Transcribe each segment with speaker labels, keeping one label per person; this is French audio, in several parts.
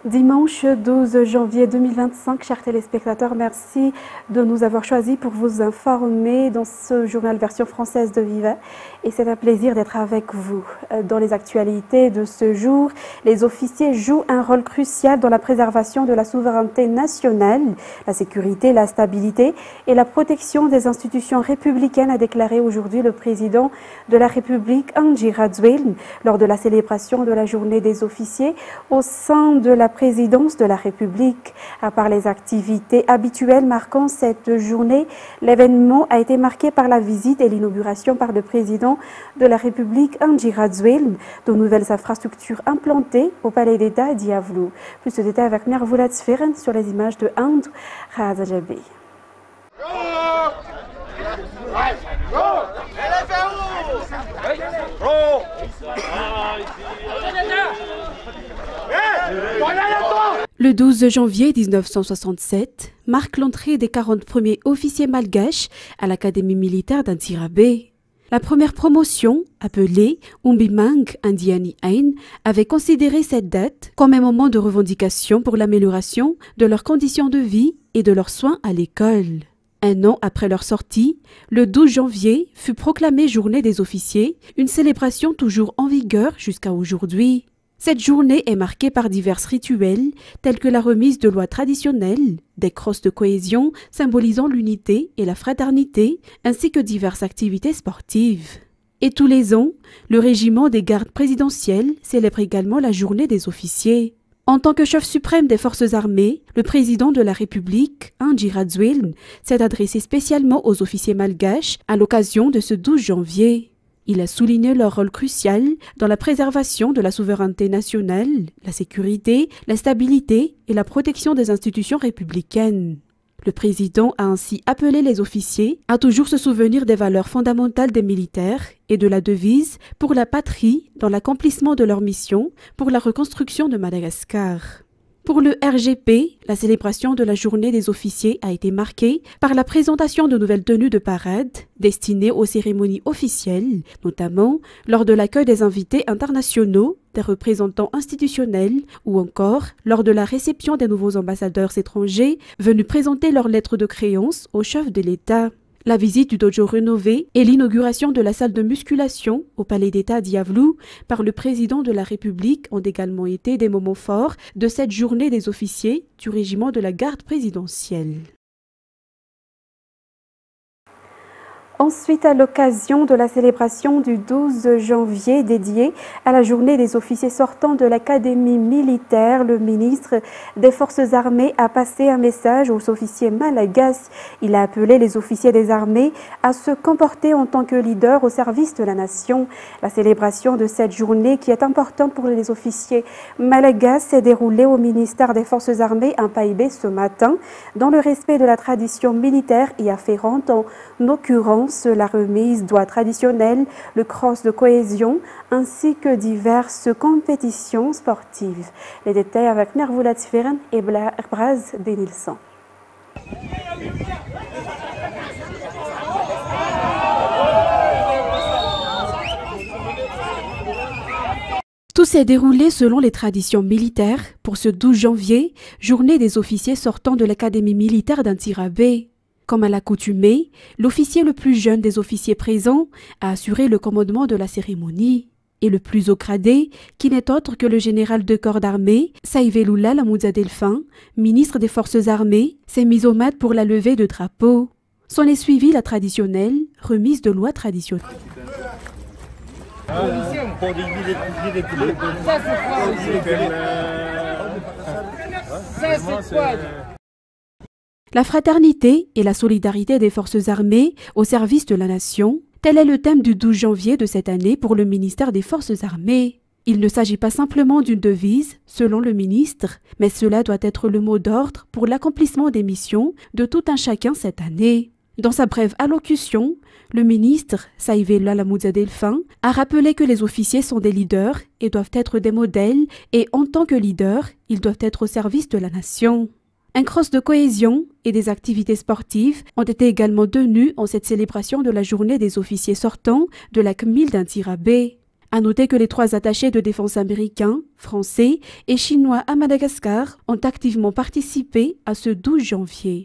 Speaker 1: Dimanche 12 janvier 2025, chers téléspectateurs, merci de nous avoir choisis pour vous informer dans ce journal version française de Viva. Et c'est un plaisir d'être avec vous. Dans les actualités de ce jour, les officiers jouent un rôle crucial dans la préservation de la souveraineté nationale, la sécurité, la stabilité et la protection des institutions républicaines, a déclaré aujourd'hui le président de la République, Andry Rajoelina, lors de la célébration de la journée des officiers au sein de la présidence de la République. À part les activités habituelles marquant cette journée, l'événement a été marqué par la visite et l'inauguration par le président de la République, Andry Rajoelina, de nouvelles infrastructures implantées au Palais d'État d'Iavlou. Plus de détails avec Mervoulat Sferen sur les images de Andry Rajoelina.
Speaker 2: Le 12 janvier 1967 marque l'entrée des 40 premiers officiers malgaches à l'Académie militaire d'Antsirabe. La première promotion, appelée Umbimang Indiani Ain, avait considéré cette date comme un moment de revendication pour l'amélioration de leurs conditions de vie et de leurs soins à l'école. Un an après leur sortie, le 12 janvier fut proclamée Journée des officiers, une célébration toujours en vigueur jusqu'à aujourd'hui. Cette journée est marquée par divers rituels tels que la remise de lois traditionnelles, des crosses de cohésion symbolisant l'unité et la fraternité, ainsi que diverses activités sportives. Et tous les ans, le régiment des gardes présidentielles célèbre également la Journée des officiers. En tant que chef suprême des forces armées, le président de la République, Andry Rajoelina, s'est adressé spécialement aux officiers malgaches à l'occasion de ce 12 janvier. Il a souligné leur rôle crucial dans la préservation de la souveraineté nationale, la sécurité, la stabilité et la protection des institutions républicaines. Le président a ainsi appelé les officiers à toujours se souvenir des valeurs fondamentales des militaires et de la devise « Pour la patrie » dans l'accomplissement de leur mission pour la reconstruction de Madagascar. Pour le RGP, la célébration de la journée des officiers a été marquée par la présentation de nouvelles tenues de parade destinées aux cérémonies officielles, notamment lors de l'accueil des invités internationaux, des représentants institutionnels ou encore lors de la réception des nouveaux ambassadeurs étrangers venus présenter leurs lettres de créance au chef de l'État. La visite du dojo rénové et l'inauguration de la salle de musculation au Palais d'État d'Iavlou par le président de la République ont également été des moments forts de cette journée des officiers du régiment de la garde présidentielle.
Speaker 1: Ensuite, à l'occasion de la célébration du 12 janvier dédiée à la journée des officiers sortants de l'Académie militaire, le ministre des Forces armées a passé un message aux officiers malagasy. Il a appelé les officiers des armées à se comporter en tant que leaders au service de la nation. La célébration de cette journée, qui est importante pour les officiers malagasy, s'est déroulée au ministère des Forces armées à Païbé ce matin, dans le respect de la tradition militaire y afférente, en l'occurrence la remise d'oies traditionnelles, le cross de cohésion, ainsi que diverses compétitions sportives. Les détails avec Mervoulat Sferen et Braz Denilson.
Speaker 2: Tout s'est déroulé selon les traditions militaires pour ce 12 janvier, journée des officiers sortant de l'Académie militaire d'Antsirabe. Comme à l'accoutumée, l'officier le plus jeune des officiers présents a assuré le commandement de la cérémonie. Et le plus haut gradé, qui n'est autre que le général de corps d'armée, Saïvelula Lamouza Delphin, ministre des Forces armées, s'est mis au mat pour la levée de drapeau. S'en est suivie la traditionnelle remise de lois traditionnelles. La fraternité et la solidarité des forces armées au service de la nation, tel est le thème du 12 janvier de cette année pour le ministère des Forces armées. Il ne s'agit pas simplement d'une devise, selon le ministre, mais cela doit être le mot d'ordre pour l'accomplissement des missions de tout un chacun cette année. Dans sa brève allocution, le ministre, Saïvelula Lamouza Delphin, a rappelé que les officiers sont des leaders et doivent être des modèles, et en tant que leaders, ils doivent être au service de la nation. Un cross de cohésion et des activités sportives ont été également tenues en cette célébration de la journée des officiers sortants de la CMIL d'Antsirabe. À noter que les 3 attachés de défense américains, français et chinois à Madagascar ont activement participé à ce 12 janvier.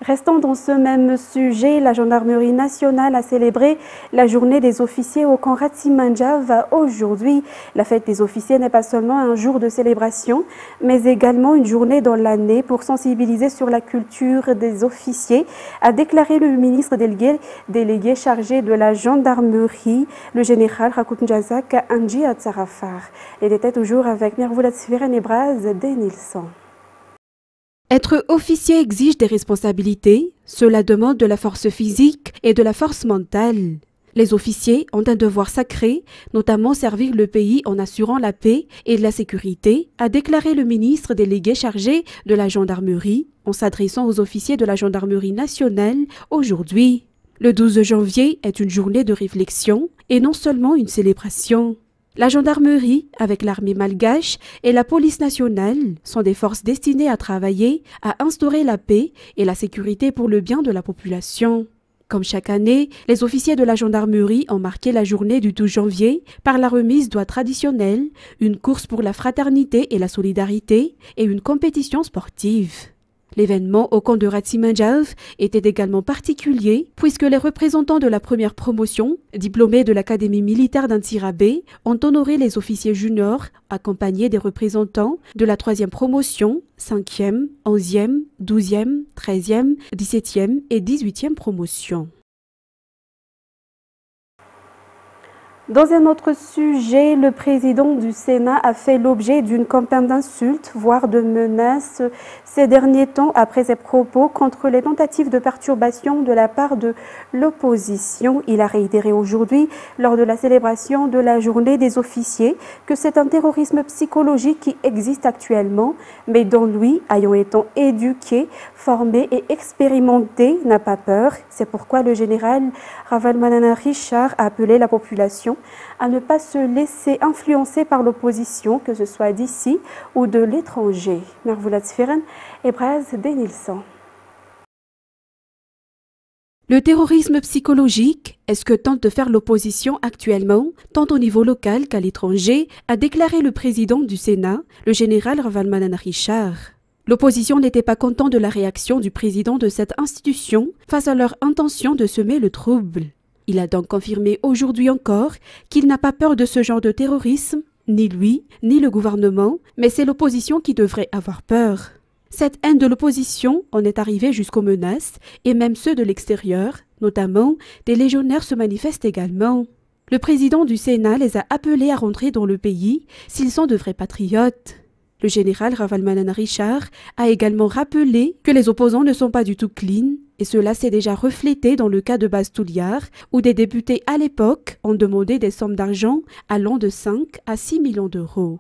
Speaker 1: Restant dans ce même sujet, la gendarmerie nationale a célébré la journée des officiers au camp Ratsimandjava aujourd'hui. La fête des officiers n'est pas seulement un jour de célébration, mais également une journée dans l'année pour sensibiliser sur la culture des officiers, a déclaré le ministre délégué chargé de la gendarmerie, le général Rakounjazak Anji Atsarafar. Les détails toujours avec Mirvoula Tsviren et Braz Denilson.
Speaker 2: Être officier exige des responsabilités, cela demande de la force physique et de la force mentale. Les officiers ont un devoir sacré, notamment servir le pays en assurant la paix et la sécurité, a déclaré le ministre délégué chargé de la gendarmerie en s'adressant aux officiers de la gendarmerie nationale aujourd'hui. Le 12 janvier est une journée de réflexion et non seulement une célébration. La gendarmerie, avec l'armée malgache et la police nationale, sont des forces destinées à travailler, à instaurer la paix et la sécurité pour le bien de la population. Comme chaque année, les officiers de la gendarmerie ont marqué la journée du 12 janvier par la remise d'oies traditionnelles, une course pour la fraternité et la solidarité et une compétition sportive. L'événement au camp de Ratsimandjava était également particulier puisque les représentants de la première promotion, diplômés de l'Académie militaire d'Antsirabe, ont honoré les officiers juniors accompagnés des représentants de la 3e promotion, 5e, 11e, 12e, 13e, 17e et 18e promotion.
Speaker 1: Dans un autre sujet, le président du Sénat a fait l'objet d'une campagne d'insultes, voire de menaces ces derniers temps après ses propos contre les tentatives de perturbation de la part de l'opposition. Il a réitéré aujourd'hui, lors de la célébration de la journée des officiers, que c'est un terrorisme psychologique qui existe actuellement, mais dont lui, ayant été éduqué, formé et expérimenté, n'a pas peur. C'est pourquoi le général Ravalomanana Richard a appelé la population à ne pas se laisser influencer par l'opposition, que ce soit d'ici ou de l'étranger. Mirvoula Tsviren et Braz Denilson.
Speaker 2: Le terrorisme psychologique est ce que tente de faire l'opposition actuellement, tant au niveau local qu'à l'étranger, a déclaré le président du Sénat, le général Ravalomanana Richard. L'opposition n'était pas content de la réaction du président de cette institution face à leur intention de semer le trouble. Il a donc confirmé aujourd'hui encore qu'il n'a pas peur de ce genre de terrorisme, ni lui, ni le gouvernement, mais c'est l'opposition qui devrait avoir peur. Cette haine de l'opposition en est arrivée jusqu'aux menaces, et même ceux de l'extérieur, notamment des légionnaires se manifestent également. Le président du Sénat les a appelés à rentrer dans le pays s'ils sont de vrais patriotes. Le général Ravalomanana Richard a également rappelé que les opposants ne sont pas du tout clean, et cela s'est déjà reflété dans le cas de Bastouliar, où des députés à l'époque ont demandé des sommes d'argent allant de 5 à 6 millions d'euros.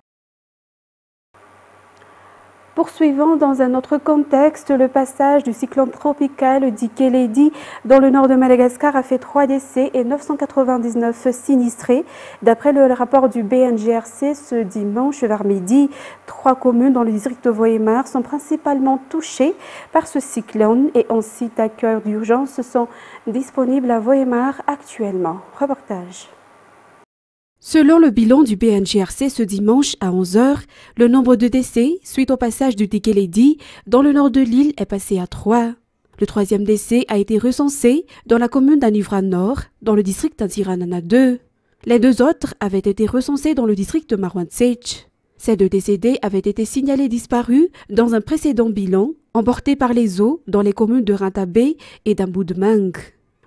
Speaker 1: Poursuivant dans un autre contexte, le passage du cyclone tropical Dikeledi dans le nord de Madagascar a fait 3 décès et 999 sinistrés. D'après le rapport du BNGRC ce dimanche vers midi, 3 communes dans le district de Vohemar sont principalement touchées par ce cyclone et 11 sites d'accueil d'urgence sont disponibles à Vohemar actuellement. Reportage.
Speaker 2: Selon le bilan du BNGRC ce dimanche à 11h, le nombre de décès suite au passage du Dikeledi dans le nord de l'île est passé à 3. Le 3e décès a été recensé dans la commune d'Anivra Nord, dans le district d'Antsiranana 2. Les 2 autres avaient été recensés dans le district de Marwantsech. Ces 2 décédés avaient été signalés disparus dans un précédent bilan, emportés par les eaux dans les communes de Rintabé et d'Amboudmang.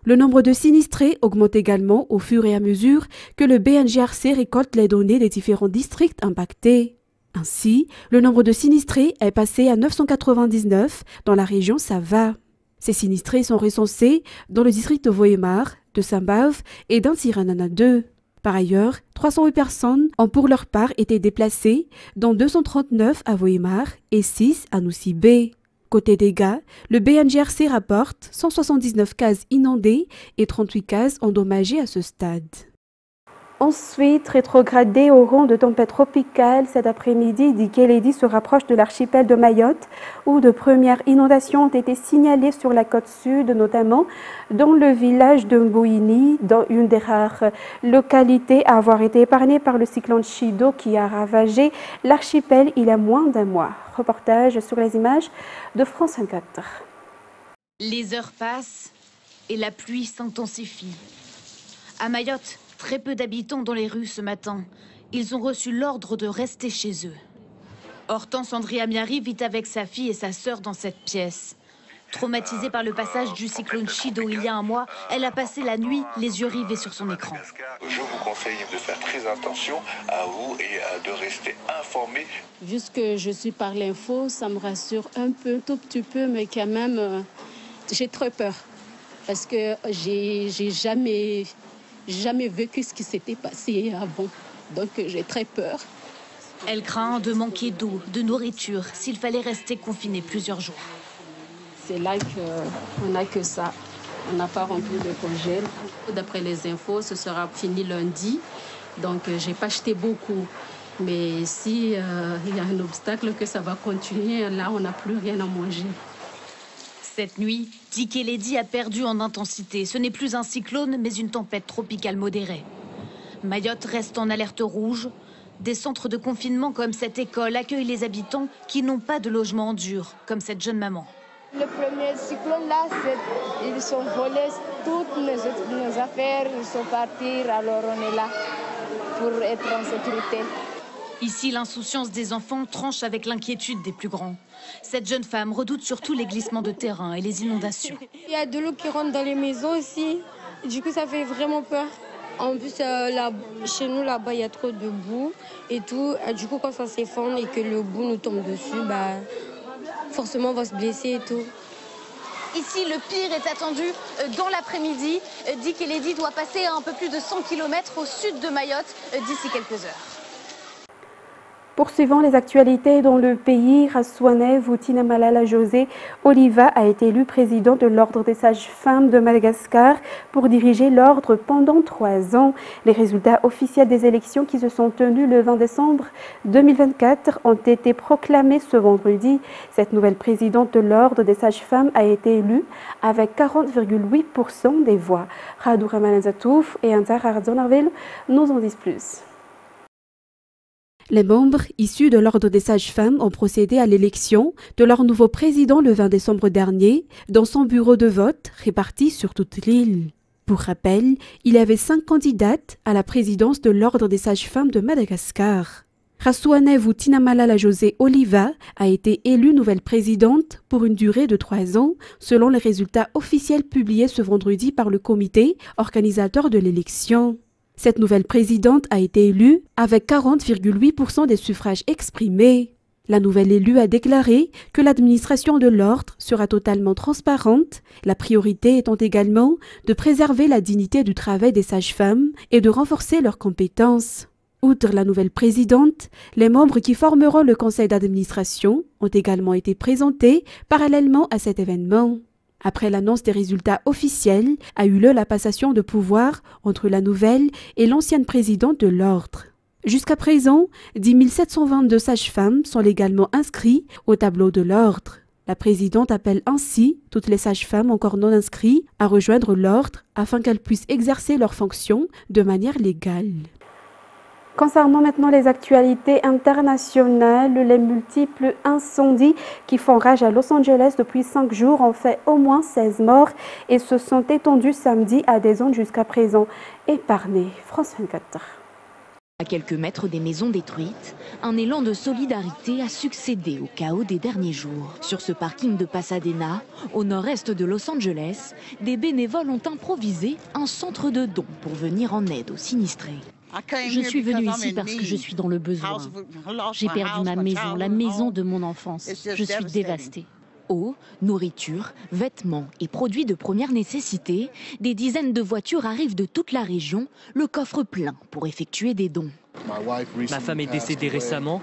Speaker 2: Le nombre de sinistrés augmente également au fur et à mesure que le BNGRC récolte les données des différents districts impactés. Ainsi, le nombre de sinistrés est passé à 999 dans la région Sava. Ces sinistrés sont recensés dans le district de Vohemar, de Sambav et d'Antsiranana 2. Par ailleurs, 308 personnes ont pour leur part été déplacées, dont 239 à Vohemar et 6 à Nusi-B. Côté dégâts, le BNGRC rapporte 179 cases inondées et 38 cases endommagées à ce stade.
Speaker 1: Ensuite, rétrogradé au rang de tempête tropicale, cet après-midi, Dikeledi se rapproche de l'archipel de Mayotte, où de premières inondations ont été signalées sur la côte sud, notamment dans le village de Mbouini, dans une des rares localités à avoir été épargnée par le cyclone Chido qui a ravagé l'archipel il y a moins d'un mois. Reportage sur les images de France 24.
Speaker 3: Les heures passent et la pluie s'intensifie. À Mayotte, très peu d'habitants dans les rues ce matin. Ils ont reçu l'ordre de rester chez eux. Hortense Andriamiari vit avec sa fille et sa sœur dans cette pièce. Traumatisée par le passage du cyclone Chido il y a un mois, elle a passé la nuit les yeux rivés sur son écran.
Speaker 4: Je vous conseille de faire très attention à vous et de rester informé.
Speaker 5: Juste que je suis par l'info, ça me rassure un peu, tout petit peu, mais quand même, j'ai très peur. Parce que j'ai jamais vécu ce qui s'était passé avant. Donc j'ai très peur.
Speaker 3: Elle craint de manquer d'eau, de nourriture, s'il fallait rester confiné plusieurs jours.
Speaker 5: C'est là qu'on n'a que ça. On n'a pas rempli de congèle. D'après les infos, ce sera fini lundi. Donc j'ai pas acheté beaucoup. Mais si y a un obstacle que ça va continuer, là on n'a plus rien à manger.
Speaker 3: Cette nuit, Dikeledi a perdu en intensité. Ce n'est plus un cyclone, mais une tempête tropicale modérée. Mayotte reste en alerte rouge. Des centres de confinement comme cette école accueillent les habitants qui n'ont pas de logement en dur, comme cette jeune maman.
Speaker 6: Le premier cyclone là, ils sont volés toutes nos affaires, ils sont partis, alors on est là pour être en sécurité.
Speaker 3: Ici, l'insouciance des enfants tranche avec l'inquiétude des plus grands. Cette jeune femme redoute surtout les glissements de terrain et les inondations.
Speaker 6: Il y a de l'eau qui rentre dans les maisons aussi, du coup ça fait vraiment peur. En plus, chez nous là-bas, il y a trop de boue et tout. Du coup, quand ça s'effondre et que le boue nous tombe dessus, forcément on va se blesser et tout.
Speaker 3: Ici, le pire est attendu dans l'après-midi. Dikeledi doit passer à un peu plus de 100 km au sud de Mayotte d'ici quelques heures.
Speaker 1: Poursuivant les actualités dans le pays, Rassoane Woutina Malala José Oliva a été élu président de l'Ordre des sages-femmes de Madagascar pour diriger l'ordre pendant 3 ans. Les résultats officiels des élections qui se sont tenues le 20 décembre 2024 ont été proclamés ce vendredi. Cette nouvelle présidente de l'Ordre des sages-femmes a été élue avec 40,8% des voix. Radou Ramanazatouf et Antar Ardonarville nous en disent plus.
Speaker 2: Les membres issus de l'Ordre des sages-femmes ont procédé à l'élection de leur nouveau président le 20 décembre dernier dans son bureau de vote réparti sur toute l'île. Pour rappel, il y avait 5 candidates à la présidence de l'Ordre des sages-femmes de Madagascar. Rassoane Woutina Malala José Oliva a été élue nouvelle présidente pour une durée de 3 ans, selon les résultats officiels publiés ce vendredi par le comité organisateur de l'élection. Cette nouvelle présidente a été élue avec 40,8% des suffrages exprimés. La nouvelle élue a déclaré que l'administration de l'ordre sera totalement transparente, la priorité étant également de préserver la dignité du travail des sages-femmes et de renforcer leurs compétences. Outre la nouvelle présidente, les membres qui formeront le conseil d'administration ont également été présentés parallèlement à cet événement. Après l'annonce des résultats officiels, a eu lieu la passation de pouvoir entre la nouvelle et l'ancienne présidente de l'ordre. Jusqu'à présent, 10 722 sages-femmes sont légalement inscrites au tableau de l'ordre. La présidente appelle ainsi toutes les sages-femmes encore non inscrites à rejoindre l'ordre afin qu'elles puissent exercer leurs fonctions de manière légale.
Speaker 1: Concernant maintenant les actualités internationales, les multiples incendies qui font rage à Los Angeles depuis 5 jours ont fait au moins 16 morts et se sont étendus samedi à des zones jusqu'à présent épargnées. France 24.
Speaker 7: À quelques mètres des maisons détruites, un élan de solidarité a succédé au chaos des derniers jours. Sur ce parking de Pasadena, au nord-est de Los Angeles, des bénévoles ont improvisé un centre de dons pour venir en aide aux sinistrés.
Speaker 8: Je suis venue ici parce que je suis dans le besoin. J'ai perdu ma maison, la maison de mon enfance. Je suis dévastée.
Speaker 7: Eau, nourriture, vêtements et produits de première nécessité, des dizaines de voitures arrivent de toute la région, le coffre plein pour effectuer des dons.
Speaker 9: Ma femme est décédée récemment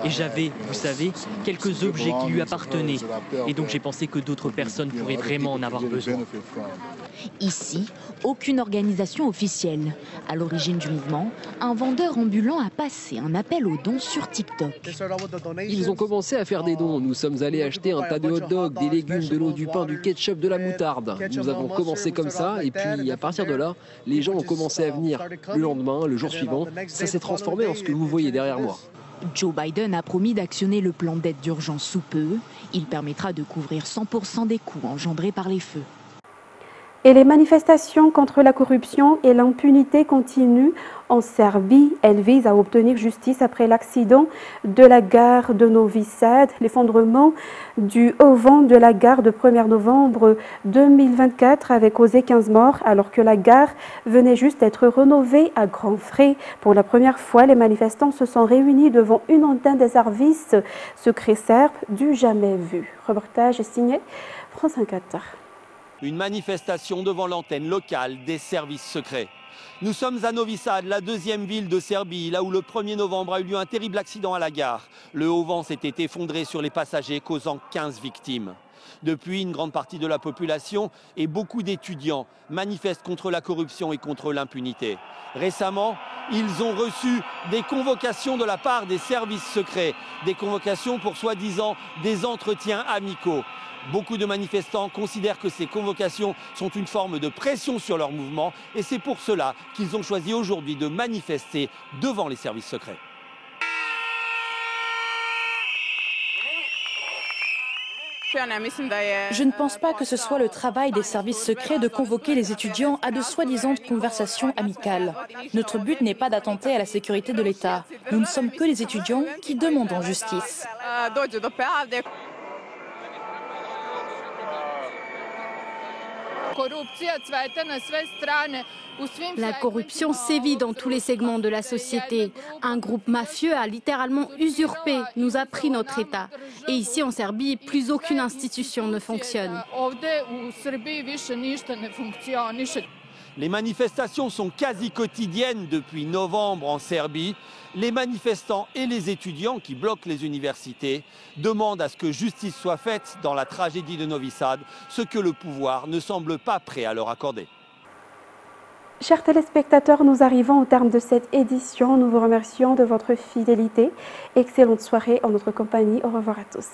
Speaker 9: et j'avais, vous savez, quelques objets qui lui appartenaient. Et donc j'ai pensé que d'autres personnes pourraient vraiment en avoir besoin.
Speaker 7: Ici, aucune organisation officielle. À l'origine du mouvement, un vendeur ambulant a passé un appel aux dons sur TikTok.
Speaker 10: Ils ont commencé à faire des dons. Nous sommes allés acheter un tas de hot dogs, des légumes, de l'eau, du pain, du ketchup, de la moutarde. Nous avons commencé comme ça et puis à partir de là, les gens ont commencé à venir. Le lendemain, le jour suivant, ça s'est transformé en ce que vous voyez derrière moi.
Speaker 7: Joe Biden a promis d'actionner le plan d'aide d'urgence sous peu. Il permettra de couvrir 100% des coûts engendrés par les feux.
Speaker 1: Et les manifestations contre la corruption et l'impunité continuent en Serbie. Elles visent à obtenir justice après l'accident de la gare de Novi Sad, l'effondrement du haut vent de la gare de 1er novembre 2024 avait causé 15 morts alors que la gare venait juste d'être rénovée à grands frais. Pour la première fois, les manifestants se sont réunis devant une antenne des services secrets serbes du jamais vu. Reportage signé France 24.
Speaker 11: Une manifestation devant l'antenne locale des services secrets. Nous sommes à Novi Sad, la deuxième ville de Serbie, là où le 1er novembre a eu lieu un terrible accident à la gare. Le haut vent s'était effondré sur les passagers, causant 15 victimes. Depuis, une grande partie de la population et beaucoup d'étudiants manifestent contre la corruption et contre l'impunité. Récemment, ils ont reçu des convocations de la part des services secrets, des convocations pour soi-disant des entretiens amicaux. Beaucoup de manifestants considèrent que ces convocations sont une forme de pression sur leur mouvement et c'est pour cela qu'ils ont choisi aujourd'hui de manifester devant les services secrets.
Speaker 12: Je ne pense pas que ce soit le travail des services secrets de convoquer les étudiants à de soi-disant conversations amicales. Notre but n'est pas d'attenter à la sécurité de l'État. Nous ne sommes que les étudiants qui demandons justice.
Speaker 13: La corruption sévit dans tous les segments de la société. Un groupe mafieux a littéralement usurpé, nous a pris notre État. Et ici en Serbie, plus aucune institution ne fonctionne.
Speaker 11: Les manifestations sont quasi quotidiennes depuis novembre en Serbie. Les manifestants et les étudiants qui bloquent les universités demandent à ce que justice soit faite dans la tragédie de Novi Sad, ce que le pouvoir ne semble pas prêt à leur accorder.
Speaker 1: Chers téléspectateurs, nous arrivons au terme de cette édition. Nous vous remercions de votre fidélité. Excellente soirée en notre compagnie. Au revoir à tous.